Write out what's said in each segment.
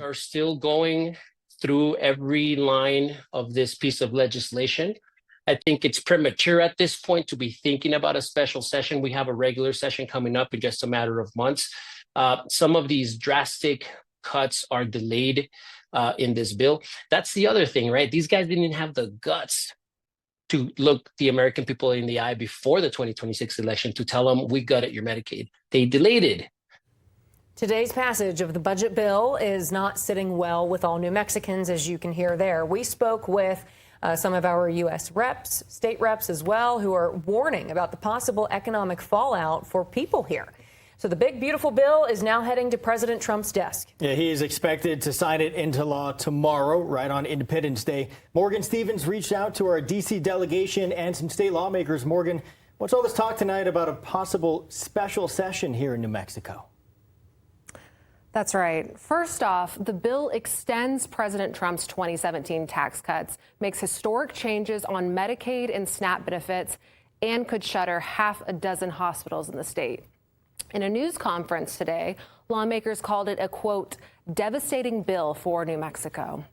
are still going through every line of this piece of legislation. I think it's premature at this point to be thinking about a special session. We have a regular session coming up in just a matter of months. Some of these drastic cuts are delayed in this bill. That's the other thing, right? These guys didn't have the guts to look the American people in the eye before the 2026 election to tell them, we gutted your Medicaid. They delayed it. Today's passage of the budget bill is not sitting well with all New Mexicans, as you can hear there. We spoke with some of our U.S. reps, state reps as well, who are warning about the possible economic fallout for people here. So the big, beautiful bill is now heading to President Trump's desk. Yeah, he is expected to sign it into law tomorrow, right on Independence Day. Morgan Stevens reached out to our D.C. delegation and some state lawmakers. Morgan, what's all this talk tonight about a possible special session here in New Mexico? That's right. First off, the bill extends President Trump's 2017 tax cuts, makes historic changes on Medicaid and SNAP benefits, and could shutter half a dozen hospitals in the state. In a news conference today, lawmakers called it a, quote, devastating bill for New Mexico.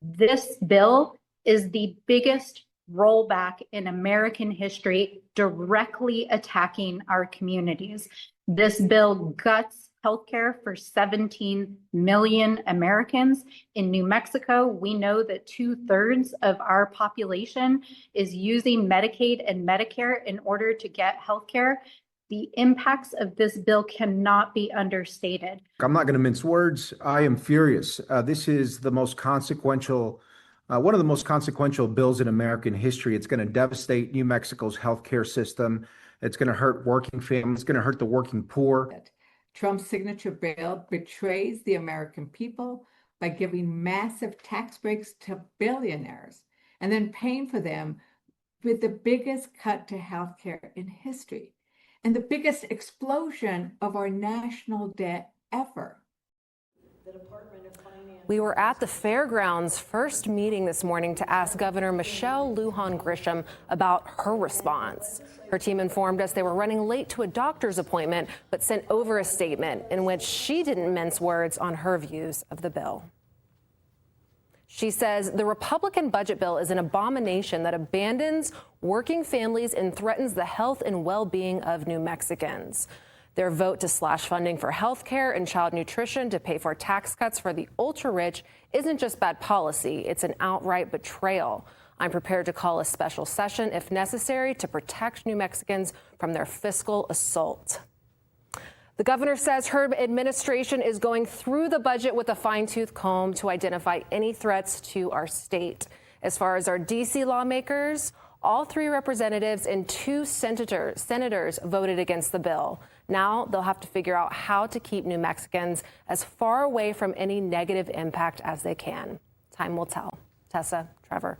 This bill is the biggest rollback in American history, directly attacking our communities. This bill guts healthcare for 17 million Americans. In New Mexico, we know that 2/3 of our population is using Medicaid and Medicare in order to get healthcare. The impacts of this bill cannot be understated. I'm not going to mince words. I am furious. This is the most consequential, one of the most consequential bills in American history. It's going to devastate New Mexico's healthcare system. It's going to hurt working families. It's going to hurt the working poor. Trump's signature bill betrays the American people by giving massive tax breaks to billionaires and then paying for them with the biggest cut to healthcare in history and the biggest explosion of our national debt ever. We were at the fairgrounds first meeting this morning to ask Governor Michelle Lujan Grisham about her response. Her team informed us they were running late to a doctor's appointment, but sent over a statement in which she didn't mince words on her views of the bill. She says the Republican budget bill is an abomination that abandons working families and threatens the health and well-being of New Mexicans. Their vote to slash funding for health care and child nutrition to pay for tax cuts for the ultra-rich isn't just bad policy, it's an outright betrayal. I'm prepared to call a special session if necessary to protect New Mexicans from their fiscal assault. The governor says her administration is going through the budget with a fine-tooth comb to identify any threats to our state. As far as our D.C. lawmakers, all 3 representatives and 2 senators voted against the bill. Now they'll have to figure out how to keep New Mexicans as far away from any negative impact as they can. Time will tell. Tessa, Trevor.